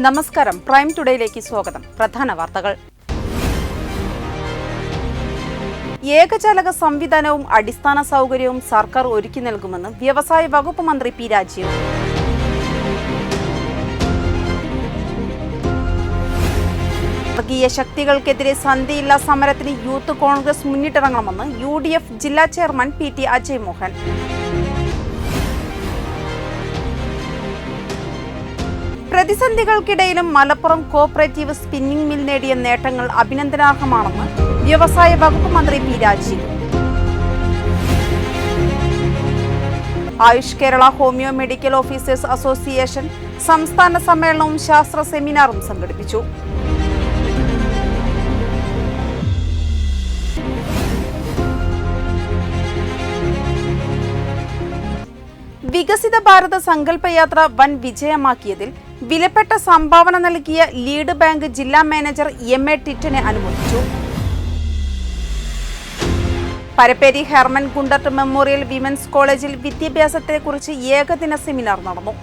നമസ്കാരം. പ്രൈം ടുഡേയിലേക്ക് സ്വാഗതം. പ്രധാന വാർത്തകൾ. ഏകജാലക സംവിധാനവും അടിസ്ഥാന സൗകര്യവും സർക്കാർ ഒരുക്കി നൽകുമെന്ന് വ്യവസായ വകുപ്പ് മന്ത്രി പി രാജീവ്. വർഗീയ ശക്തികൾക്കെതിരെ സന്ധിയില്ലാ സമരത്തിന് യൂത്ത് കോൺഗ്രസ് മുന്നിട്ടിറങ്ങണമെന്ന് UDF ജില്ലാ ചെയർമാൻ PT അജയ് മോഹൻ. പ്രതിസന്ധികൾക്കിടയിലും മലപ്പുറം കോഓപ്പറേറ്റീവ് സ്പിന്നിംഗ് മിൽ നേടിയ നേട്ടങ്ങൾ അഭിനന്ദനാർഹമാണെന്ന് വ്യവസായ വകുപ്പ് മന്ത്രി P Rajeev. Ayush Kerala homeo medical officers association സംസ്ഥാന സമ്മേളനവും ശാസ്ത്ര സെമിനാറും സംഘടിപ്പിച്ചു. വികസിത ഭാരത സങ്കല്പയാത്ര വൻ വിജയമാക്കിയതിൽ വിലപ്പെട്ട സംഭാവന നൽകിയ ലീഡ് ബാങ്ക് ജില്ലാ മാനേജർ MA ടിറ്റനെ അനുമോദിച്ചു. പരപ്പേരി ഹെർമൻ ഗുണ്ടർട്ട് മെമ്മോറിയൽ വിമൻസ് കോളേജിൽ വിദ്യാഭ്യാസത്തെക്കുറിച്ച് ഏകദിന സെമിനാർ നടന്നു.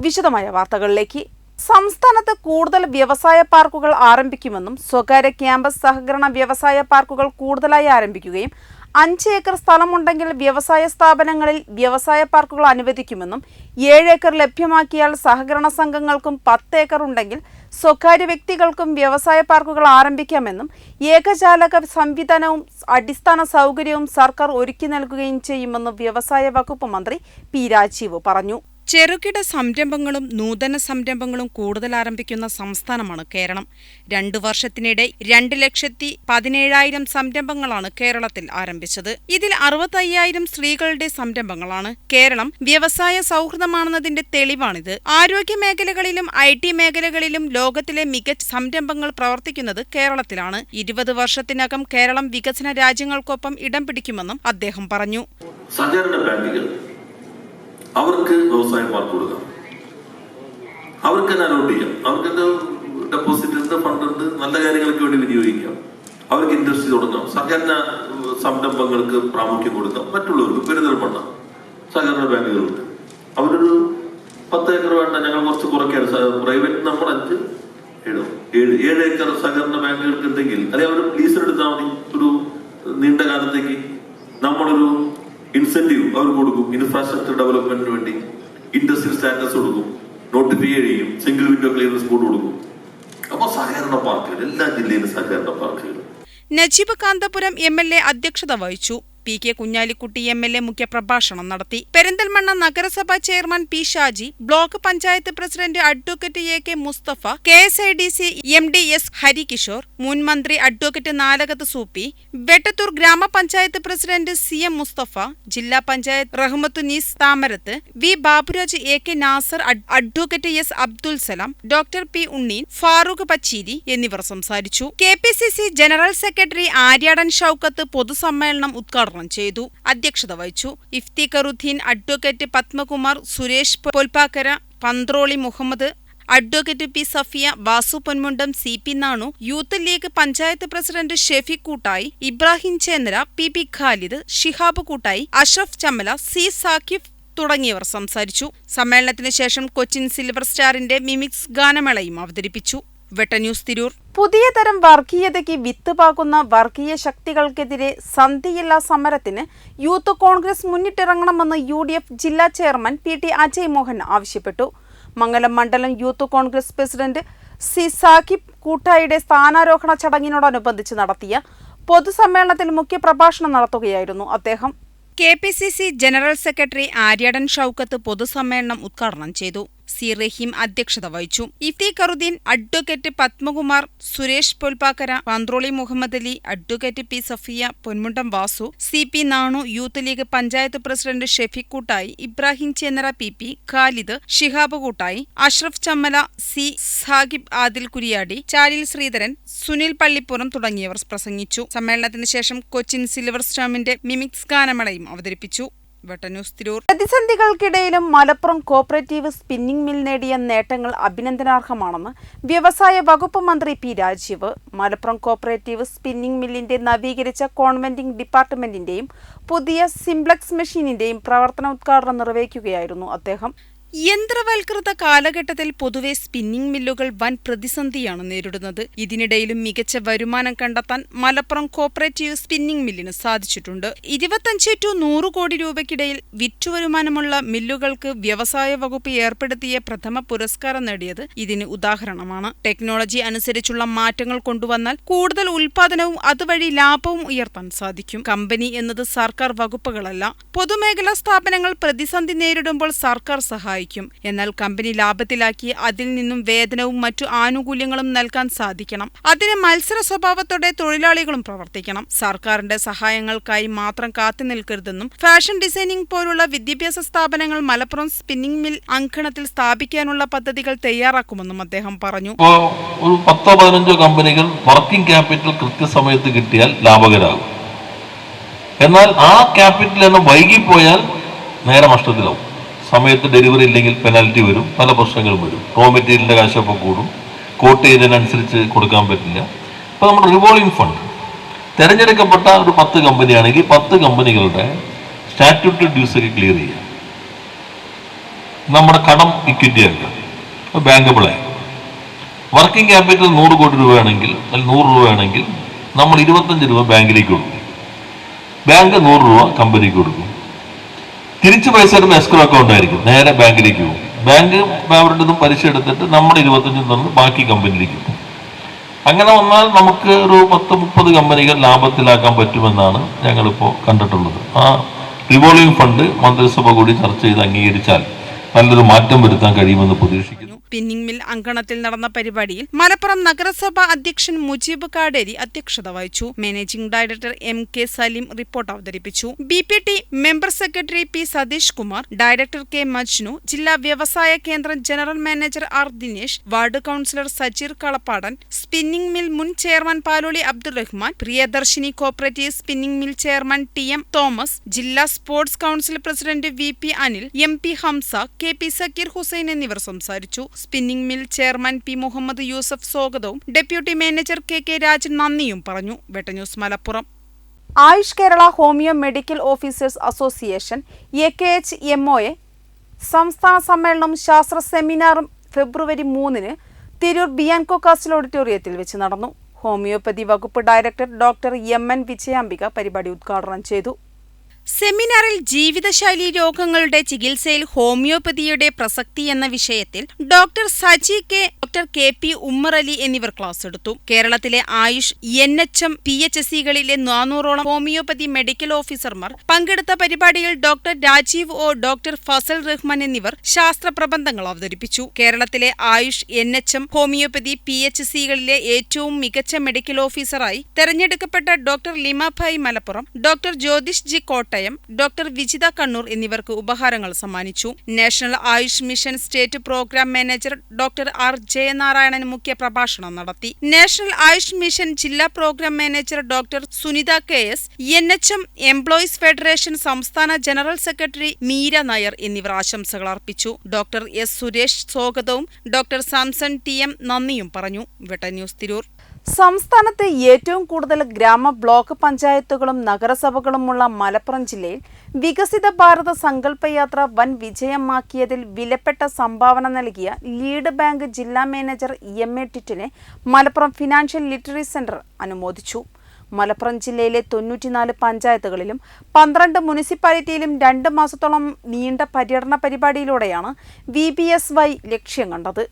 വിശദമായ വാർത്തകളിലേക്ക്. സംസ്ഥാനത്ത് കൂടുതൽ വ്യവസായ പാർക്കുകൾ ആരംഭിക്കുമെന്നും സ്വകാര്യ ക്യാമ്പസ് സഹകരണ വ്യവസായ പാർക്കുകൾ കൂടുതലായി ആരംഭിക്കുകയും 5 ഏക്കർ സ്ഥലമുണ്ടെങ്കിൽ വ്യവസായ സ്ഥാപനങ്ങളിൽ വ്യവസായ പാർക്കുകൾ അനുവദിക്കുമെന്നും 7 ഏക്കർ ലഭ്യമാക്കിയാൽ സഹകരണ സംഘങ്ങൾക്കും 10 ഏക്കർ ഉണ്ടെങ്കിൽ സ്വകാര്യ വ്യക്തികൾക്കും വ്യവസായ പാർക്കുകൾ ആരംഭിക്കാമെന്നും ഏകജാലക സംവിധാനവും അടിസ്ഥാന സൗകര്യവും സർക്കാർ ഒരുക്കി നൽകുകയും ചെയ്യുമെന്ന് വ്യവസായ വകുപ്പ് മന്ത്രി പി രാജീവ് പറഞ്ഞു. ചെറുകിട സംരംഭങ്ങളും നൂതന സംരംഭങ്ങളും കൂടുതൽ ആരംഭിക്കുന്ന സംസ്ഥാനമാണ് കേരളം. 2 വർഷത്തിനിടെ 2,17,000 സംരംഭങ്ങളാണ് കേരളത്തിൽ ആരംഭിച്ചത്. ഇതിൽ 65,000 സ്ത്രീകളുടെ സംരംഭങ്ങളാണ്. കേരളം വ്യവസായ സൗഹൃദമാണെന്നതിന്റെ തെളിവാണിത്. ആരോഗ്യ മേഖലകളിലും IT മേഖലകളിലും ലോകത്തിലെ മികച്ച സംരംഭങ്ങൾ പ്രവർത്തിക്കുന്നത് കേരളത്തിലാണ്. 20 വർഷത്തിനകം കേരളം വികസന രാജ്യങ്ങൾക്കൊപ്പം ഇടം പിടിക്കുമെന്നും അദ്ദേഹം പറഞ്ഞു. അവർക്ക് വ്യവസായ പാർക്ക് കൊടുക്കാം, അവർക്ക് തന്നെ അലോട്ട് ചെയ്യാം, അവർക്ക് ഡെപ്പോസിറ്റ് ഉണ്ട്, ഫണ്ട് ഉണ്ട്, നല്ല കാര്യങ്ങൾക്ക് വേണ്ടി വിനിയോഗിക്കാം, അവർക്ക് ഇൻഡസ്ട്രി തുടങ്ങാം, സഹകരണ സംരംഭങ്ങൾക്ക് പ്രാമുഖ്യം കൊടുക്കാം, മറ്റുള്ളവർക്ക് പെരുന്തൽമണ്ണ സഹകരണ ബാങ്കുകളുണ്ട്, അവരൊരു 10 ഏക്കർ വേണ്ട, ഞങ്ങൾ കുറച്ച് കുറയ്ക്കാൻ പ്രൈവറ്റ് നമ്മൾ 7 ഏക്കർ സഹകരണ ബാങ്കുകൾക്ക് ഉണ്ടെങ്കിൽ അല്ലെങ്കിൽ അവർ ലീസിനെടുത്താൽ മതി. ഒരു നീണ്ട കാലത്തേക്ക് നമ്മളൊരു ഇൻസെന്റീവ് അവർ കൊടുക്കും, ഇൻഫ്രാസ്ട്രക്ചർ ഡെവലപ്മെന്റിന് വേണ്ടി ഇൻഡസ്ട്രിയൽ സ്റ്റാറ്റസ് കൊടുക്കും, നോട്ടിഫൈ ചെയ്യും, സിംഗിൾ വിൻഡോ ക്ലിയറൻസ് ബോർഡ് കൊടുക്കും. അപ്പൊ സഹകരണ പാർക്കുകൾ എല്ലാ ജില്ലയിലും സഹകരണ പാർക്കുകൾ. നജീബ് കാന്തപുരം MLA അധ്യക്ഷത വഹിച്ചു. PK കുഞ്ഞാലിക്കുട്ടി MLA മുഖ്യപ്രഭാഷണം നടത്തി. പെരിന്തൽമണ്ണ നഗരസഭാ chairman P Shaji, block panchayat president advocate AK Mustafa, KSIDC MD S Harikishore, മുൻ മന്ത്രി അഡ്വക്കേറ്റ് നാലകത്ത് സൂപ്പി, വെട്ടത്തൂർ ഗ്രാമപഞ്ചായത്ത് പ്രസിഡന്റ് CM മുസ്തഫ, ജില്ലാ panchayat Rahmathunnees Thamarath, V Baburaj, AK Nasar, advocate S Abdul Salam, doctor P Unneen, Farooq Pacheeri എന്നിവർ സംസാരിച്ചു. KPCC general secretary Aryadan Shoukath പൊതുസമ്മേളനം ഉദ്ഘാടനം ചെയ്തു. അധ്യക്ഷത വഹിച്ചു. Iftikharuddin, advocate Padmakumar, Suresh Polpakkara, Panthroli Muhammad, advocate P Safiya, Vasu Ponmundam, CP Nanu, Youth League panchayat president Shefeeq Koottayi, Ibrahim ചേന്ദ്ര, PP Khalid, Shihab കൂട്ടായി, അഷ്റഫ് ചമ്മല, C സാക്കിഫ് തുടങ്ങിയവർ സംസാരിച്ചു. സമ്മേളനത്തിന് ശേഷം കൊച്ചിൻ സിൽവർ സ്റ്റാറിന്റെ മിമിക്സ് ഗാനമേളയും അവതരിപ്പിച്ചു. വെട്ടന്യൂസ് തിരൂർ. പുതിയ തരം വർഗീയതയ്ക്ക് വിത്ത് പാകുന്ന വർഗീയ ശക്തികൾക്കെതിരെ സന്ധിയില്ലാ സമരത്തിന് യൂത്ത് കോൺഗ്രസ് മുന്നിട്ടിറങ്ങണമെന്ന് UDF ജില്ലാ ചെയർമാൻ PT അജയ് മോഹൻ ആവശ്യപ്പെട്ടു. മംഗലം മണ്ഡലം Youth Congress president C Sakib കൂട്ടായിയുടെ സ്ഥാനാരോഹണ ചടങ്ങിനോടനുബന്ധിച്ച് നടത്തിയ പൊതുസമ്മേളനത്തിൽ മുഖ്യപ്രഭാഷണം നടത്തുകയായിരുന്നു അദ്ദേഹം. KPCC general secretary Aryadan Shoukath പൊതുസമ്മേളനം ഉദ്ഘാടനം ചെയ്തു. C റഹീം അധ്യക്ഷത വഹിച്ചു. Iftikharuddin, advocate Padmakumar, Suresh Polpakkara, Panthroli Muhammad Ali, advocate P Safiya, Ponmundam Vasu, CP Nanu, Youth League panchayat president Shefeeq Koottayi, Ibrahim ചേന്ദ്ര, PP Khalid, Shihab കൂട്ടായി, അഷ്റഫ് ചമ്മല, C സാഹിബ്, ആദിൽ കുരിയാടി, ചാലിൽ ശ്രീധരൻ, സുനിൽ പള്ളിപ്പുറം തുടങ്ങിയവർ പ്രസംഗിച്ചു. സമ്മേളനത്തിന് ശേഷം കൊച്ചിൻ സിൽവർ സ്റ്റാമിന്റെ മിമിക്സ് ഗാനമേളയും അവതരിപ്പിച്ചു. വെട്ടന്യൂസ് തിരൂർ. പ്രതിസന്ധികൾക്കിടയിലും മലപ്പുറം കോഓപ്പറേറ്റീവ് സ്പിന്നിംഗ് മിൽ നേടിയ നേട്ടങ്ങൾ അഭിനന്ദനാർഹമാണെന്ന് വ്യവസായ വകുപ്പ് മന്ത്രി P Rajeev. Malappuram cooperative spinning മില്ലിന്റെ നവീകരിച്ച കോൺവെന്റിംഗ് ഡിപ്പാർട്ട്മെന്റിന്റെയും പുതിയ സിംപ്ലക്സ് മെഷീനിന്റെയും പ്രവർത്തനോദ്ഘാടനം നിർവഹിക്കുകയായിരുന്നു അദ്ദേഹം. യന്ത്രവൽകൃത കാലഘട്ടത്തിൽ പൊതുവെ സ്പിന്നിംഗ് മില്ലുകൾ വൻ പ്രതിസന്ധിയാണ് നേരിടുന്നത്. ഇതിനിടയിലും മികച്ച വരുമാനം കണ്ടെത്താൻ മലപ്പുറം കോഓപ്പറേറ്റീവ് സ്പിന്നിംഗ് മില്ലിന് സാധിച്ചിട്ടുണ്ട്. 25 to 100 കോടി രൂപയ്ക്കിടയിൽ വിറ്റുവരുമാനമുള്ള മില്ലുകൾക്ക് വ്യവസായ വകുപ്പ് ഏർപ്പെടുത്തിയ പ്രഥമ പുരസ്കാരം നേടിയത് ഇതിന് ഉദാഹരണമാണ്. ടെക്നോളജി അനുസരിച്ചുള്ള മാറ്റങ്ങൾ കൊണ്ടുവന്നാൽ കൂടുതൽ ഉൽപാദനവും അതുവഴി ലാഭവും ഉയർത്താൻ സാധിക്കും. കമ്പനി എന്നത് സർക്കാർ വകുപ്പുകളല്ല. പൊതുമേഖലാ സ്ഥാപനങ്ങൾ പ്രതിസന്ധി നേരിടുമ്പോൾ സർക്കാർ സഹായിക്കും. എന്നാൽ കമ്പനി ലാഭത്തിലാക്കി അതിൽ നിന്നും വേതനവും മറ്റു ആനുകൂല്യങ്ങളും നൽകാൻ സാധിക്കണം. അതിന് മത്സര സ്വഭാവത്തോടെ തൊഴിലാളികളും പ്രവർത്തിക്കണം. സർക്കാരിന്റെ സഹായങ്ങൾക്കായി മാത്രം കാത്തു നിൽക്കരുതെന്നും ഫാഷൻ ഡിസൈനിംഗ് പോലുള്ള വിദ്യാഭ്യാസ സ്ഥാപനങ്ങൾ മലപ്പുറം സ്പിന്നിംഗ് മിൽ അങ്കണത്തിൽ സ്ഥാപിക്കാനുള്ള പദ്ധതികൾ തയ്യാറാക്കുമെന്നും അദ്ദേഹം പറഞ്ഞു. ഒരു 10-15 കമ്പനികൾ വർക്കിംഗ് ക്യാപിറ്റൽ കൃത്യസമയത്ത് കിട്ടിയാൽ ലാഭകരമാകും. എന്നാൽ ആ ക്യാപിറ്റൽ വൈകിപ്പോയാൽ നേരെ നഷ്ടത്തിലാവും. സമയത്ത് ഡെലിവറി ഇല്ലെങ്കിൽ പെനാൽറ്റി വരും, പല പ്രശ്നങ്ങളും വരും. റോ മെറ്റീരിയലിൻ്റെ കാശൊപ്പം കൂടും, കോട്ട് ചെയ്തതിനനുസരിച്ച് കൊടുക്കാൻ പറ്റില്ല. അപ്പോൾ നമ്മുടെ റിവോൾവിംഗ് ഫണ്ട് തിരഞ്ഞെടുക്കപ്പെട്ട ഒരു 10 കമ്പനിയാണെങ്കിൽ 10 കമ്പനികളുടെ സ്റ്റാറ്റ്യൂട്ടറി ഡ്യൂസൊക്കെ ക്ലിയർ ചെയ്യുക. നമ്മുടെ കടം ഇക്വിറ്റി ആക്കുക, ബാങ്കബിളായി. വർക്കിംഗ് ക്യാപിറ്റൽ 100 കോടി രൂപയാണെങ്കിൽ അല്ലെങ്കിൽ 100 രൂപയാണെങ്കിൽ നമ്മൾ 25 രൂപ ബാങ്കിലേക്ക് കൊടുക്കും, ബാങ്ക് 100 രൂപ കമ്പനിക്ക് കൊടുക്കും. തിരിച്ച് പൈസ വരുമ്പോൾ എസ്ക്രോ അക്കൗണ്ട് ആയിരിക്കും, നേരെ ബാങ്കിലേക്ക് പോകും. ബാങ്ക് അവരുടെ ഇതും പലിശ എടുത്തിട്ട് നമ്മുടെ 25 തന്ന് ബാക്കി കമ്പനിയിലേക്ക് പോകും. അങ്ങനെ വന്നാൽ നമുക്ക് ഒരു 10-30 കമ്പനികൾ ലാഭത്തിലാക്കാൻ പറ്റുമെന്നാണ് ഞങ്ങളിപ്പോൾ കണ്ടിട്ടുള്ളത്. ആ റിവോൾവിംഗ് ഫണ്ട് മന്ത്രിസഭ കൂടി ചർച്ച ചെയ്ത് അംഗീകരിച്ചാൽ നല്ലൊരു മാറ്റം വരുത്താൻ കഴിയുമെന്ന് പ്രതീക്ഷിക്കുന്നു. സ്പിന്നിംഗ് മിൽ അങ്കണത്തിൽ നടന്ന പരിപാടിയിൽ മലപ്പുറം നഗരസഭ അധ്യക്ഷൻ മുജീബ് കാടേരി അധ്യക്ഷത വഹിച്ചു. Managing director MK Salim report അവതരിപ്പിച്ചു. BPT member secretary P Satheesh Kumar, director K Majnu, ജില്ലാ വ്യവസായ കേന്ദ്രം general manager R Dinesh, ward councillor Sajeer Kalappadan, spinning mill മുൻ chairman Paloli Abdurahman, Priyadarshini cooperative spinning mill chairman TM Thomas, ജില്ലാ sports council president VP Anil, MP Hamza, KP Sakeer Hussain എന്നിവർ സംസാരിച്ചു. Spinning mill chairman P Muhammad Yusuf സ്വാഗതവും deputy manager KK Rajan നന്ദിയും പറഞ്ഞു. വെട്ടന്യൂസ് Malappuram. Ayush Kerala homeo medical officers association AKHMOA സംസ്ഥാന സമ്മേളനം ശാസ്ത്ര സെമിനാറും ഫെബ്രുവരി 3 തിരൂർ ബിയാൻകോ കാസ്റ്റൽ ഓഡിറ്റോറിയത്തിൽ വെച്ച് നടന്നു. ഹോമിയോപ്പതി വകുപ്പ് ഡയറക്ടർ ഡോക്ടർ MN വിജയാംബിക പരിപാടി ഉദ്ഘാടനം ചെയ്തു. സെമിനാറിൽ ജീവിതശൈലി രോഗങ്ങളുടെ ചികിത്സയിൽ ഹോമിയോപ്പതിയുടെ പ്രസക്തി എന്ന വിഷയത്തിൽ doctor Saji K, doctor KP Ummer Ali എന്നിവർ ക്ലാസ് എടുത്തു. കേരളത്തിലെ ആയുഷ് NHM PHSCകളിലെ 400ഓളം ഹോമിയോപ്പതി മെഡിക്കൽ ഓഫീസർമാർ പങ്കെടുത്ത പരിപാടിയിൽ doctor Rajeev O, doctor Fazal Rahman എന്നിവർ ശാസ്ത്ര പ്രബന്ധങ്ങൾ അവതരിപ്പിച്ചു. കേരളത്തിലെ ആയുഷ് NHM ഹോമിയോപ്പതി PHSCകളിലെ ഏറ്റവും മികച്ച മെഡിക്കൽ ഓഫീസറായി തെരഞ്ഞെടുക്കപ്പെട്ട doctor Limabhai Malappuram, doctor Jyothish G Kottayam, doctor Vijitha Kannur എന്നിവർക്ക് ഉപഹാരങ്ങൾ സമ്മാനിച്ചു. National Ayush mission state programme manager doctor R Jayanarayanan മുഖ്യ പ്രഭാഷണം നടത്തി. നാഷണൽ ആയുഷ് മിഷൻ ജില്ലാ programme manager doctor Sunitha KS, NHM employees federation സംസ്ഥാന ജനറൽ സെക്രട്ടറി മീര നായർ എന്നിവർ ആശംസകൾ അർപ്പിച്ചു. ഡോക്ടർ S സുരേഷ് സ്വാഗതവും ഡോക്ടർ സാംസൺ TM നന്ദിയും പറഞ്ഞു. വെട്ടന്യൂസ് തിരൂർ. സംസ്ഥാനത്ത് ഏറ്റവും കൂടുതൽ ഗ്രാമ ബ്ലോക്ക് പഞ്ചായത്തുകളും നഗരസഭകളുമുള്ള മലപ്പുറം ജില്ലയിൽ വികസിത ഭാരത സങ്കല്പയാത്ര വൻ വിജയമാക്കിയതിൽ വിലപ്പെട്ട സംഭാവന നൽകിയ ലീഡ് ബാങ്ക് ജില്ലാ മാനേജർ MA ടിറ്റിനെ മലപ്പുറം ഫിനാൻഷ്യൽ ലിറ്റററി സെന്റർ അനുമോദിച്ചു. മലപ്പുറം ജില്ലയിലെ 94 പഞ്ചായത്തുകളിലും 12 മുനിസിപ്പാലിറ്റിയിലും 2 മാസത്തോളം നീണ്ട പര്യടന പരിപാടിയിലൂടെയാണ് VBSY ലക്ഷ്യം കണ്ടത്.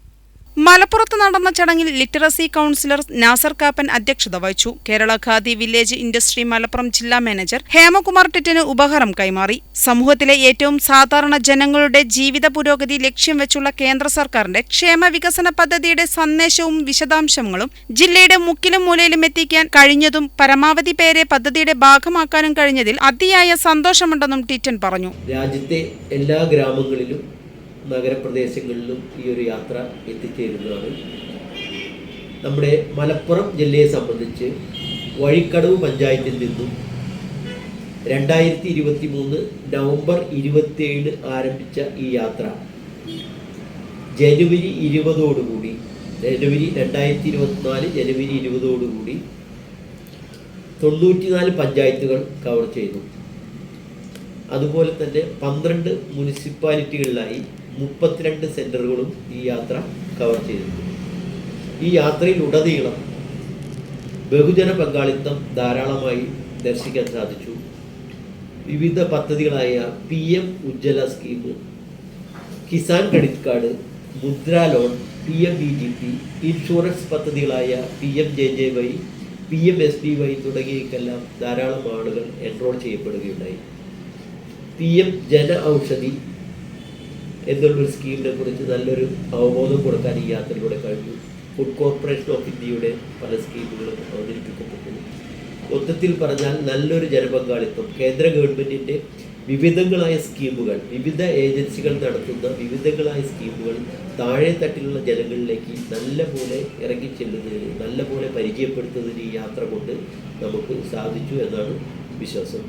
മലപ്പുറത്ത് നടന്ന ചടങ്ങിൽ ലിറ്ററസി കൌൺസിലർ നാസർ കാപ്പൻ അധ്യക്ഷത വഹിച്ചു. കേരള ഖാദി വില്ലേജ് ഇൻഡസ്ട്രി മലപ്പുറം ജില്ലാ മാനേജർ ഹേമകുമാർ ടിറ്റിന് ഉപഹാരം കൈമാറി. സമൂഹത്തിലെ ഏറ്റവും സാധാരണ ജനങ്ങളുടെ ജീവിത പുരോഗതി ലക്ഷ്യം വെച്ചുള്ള കേന്ദ്ര സർക്കാരിന്റെ ക്ഷേമ വികസന പദ്ധതിയുടെ സന്ദേശവും വിശദാംശങ്ങളും ജില്ലയുടെ മുക്കിലും മൂലയിലും എത്തിക്കാൻ കഴിഞ്ഞതും പരമാവധി പേരെ പദ്ധതിയുടെ ഭാഗമാക്കാനും കഴിഞ്ഞതിൽ അതിയായ സന്തോഷമുണ്ടെന്നും ടിറ്റൻ പറഞ്ഞു. രാജ്യത്തെ എല്ലാ ഗ്രാമങ്ങളിലും നഗരപ്രദേശങ്ങളിലും ഈ ഒരു യാത്ര എത്തിച്ചേരുന്നതാണ്. നമ്മുടെ മലപ്പുറം ജില്ലയെ സംബന്ധിച്ച് വഴിക്കടവ് പഞ്ചായത്തിൽ നിന്നും 2023 നവംബർ 27 ആരംഭിച്ച ഈ യാത്ര ജനുവരി 20 ജനുവരി 2024 ജനുവരി 20 94 പഞ്ചായത്തുകൾ കവർ ചെയ്തു. അതുപോലെ തന്നെ 12 മുനിസിപ്പാലിറ്റികളിലായി 32 സെന്ററുകളും ഈ യാത്ര കവർ ചെയ്തിട്ടുണ്ട്. ഈ യാത്രയിലുടനീളം ബഹുജന പങ്കാളിത്തം ധാരാളമായി ദർശിക്കാൻ സാധിച്ചു. വിവിധ പദ്ധതികളായ PM Ujjwala scheme, Kisan credit card, Mudra loan, PMBGP, insurance പദ്ധതികളായ PMJJY, PMSBY തുടങ്ങിയവയ്ക്കെല്ലാം ധാരാളം ആളുകൾ എൻറോൾ ചെയ്യപ്പെടുകയുണ്ടായി. PM ജന ഔഷധി എന്നുള്ളൊരു സ്കീമിനെ കുറിച്ച് നല്ലൊരു അവബോധം കൊടുക്കാൻ ഈ യാത്രയിലൂടെ കഴിഞ്ഞു. ഫുഡ് കോർപ്പറേഷൻ ഓഫ് ഇന്ത്യയുടെ പല സ്കീമുകളും അവതരിപ്പിക്കപ്പെട്ടു. മൊത്തത്തിൽ പറഞ്ഞാൽ നല്ലൊരു ജനപങ്കാളിത്തം, കേന്ദ്ര ഗവൺമെൻറ്റിൻ്റെ വിവിധങ്ങളായ സ്കീമുകൾ, വിവിധ ഏജൻസികൾ നടത്തുന്ന വിവിധങ്ങളായ സ്കീമുകൾ താഴെ തട്ടിലുള്ള ജനങ്ങളിലേക്ക് നല്ലപോലെ ഇറങ്ങിച്ചെല്ലുന്നതിന്, നല്ലപോലെ പരിചയപ്പെടുത്തുന്നതിന് ഈ യാത്ര കൊണ്ട് നമുക്ക് സാധിച്ചു എന്നാണ് വിശ്വാസം.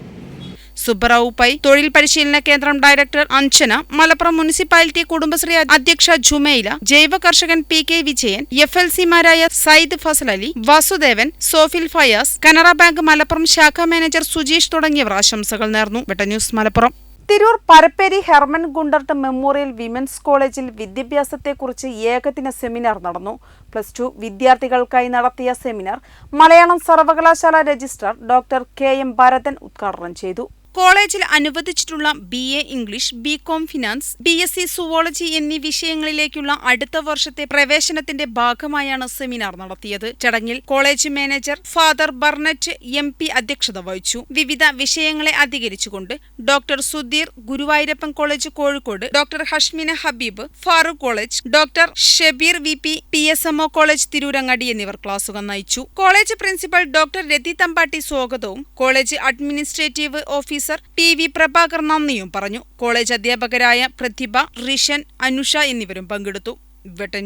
സുബ്ബറാവു പൈ, തൊഴിൽ പരിശീലന കേന്ദ്രം ഡയറക്ടർ അഞ്ജന, മലപ്പുറം മുനിസിപ്പാലിറ്റി കുടുംബശ്രീ അധ്യക്ഷ ജുമൈല, ജൈവ കർഷകൻ PK വിജയൻ, FLC-മാരായ സയ്യിദ് ഫസൽ അലി, വാസുദേവൻ, സോഫിൽ ഫയാസ്, കനറ ബാങ്ക് മലപ്പുറം ശാഖാ മാനേജർ സുജീഷ് തുടങ്ങിയവർ ആശംസകൾ നേർന്നു. News Malappuram. Tirur Parapperi Hermann Gundert memorial women's കോളേജിൽ വിദ്യാഭ്യാസത്തെക്കുറിച്ച് ഏകദിന സെമിനാർ നടന്നു. +2 വിദ്യാർത്ഥികൾക്കായി നടത്തിയ സെമിനാർ മലയാളം സർവകലാശാല രജിസ്ട്രാർ ഡോക്ടർ KM ഭരതൻ ഉദ്ഘാടനം ചെയ്തു. കോളേജിൽ അനുവദിച്ചിട്ടുള്ള BA English, BCom finance, BSc zoology എന്നീ വിഷയങ്ങളിലേക്കുള്ള അടുത്ത വർഷത്തെ പ്രവേശനത്തിന്റെ ഭാഗമായാണ് സെമിനാർ നടത്തിയത്. ചടങ്ങിൽ college manager father Burnet MP അധ്യക്ഷത വഹിച്ചു. വിവിധ വിഷയങ്ങളെ അധികരിച്ചുകൊണ്ട് doctor Sudheer Guruvayurappan college Kozhikode, doctor Hashmina Habeeb Farook college, doctor Shabeer VP PSMO college Tirurangadi എന്നിവർ ക്ലാസുകൾ നയിച്ചു. College principal doctor Rathi Thampatti സ്വാഗതവും college administrative officer PV Prabhakar നന്ദിയും പറഞ്ഞു. കോളേജ് അധ്യാപകരായ പ്രതിഭ, റിഷൻ, അനുഷ എന്നിവരും പങ്കെടുത്തു.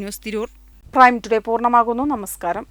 ന്യൂസ് തിരൂർ. പ്രൈം ടുഡേ പൂർണ്ണമാകുന്നു. നമസ്കാരം.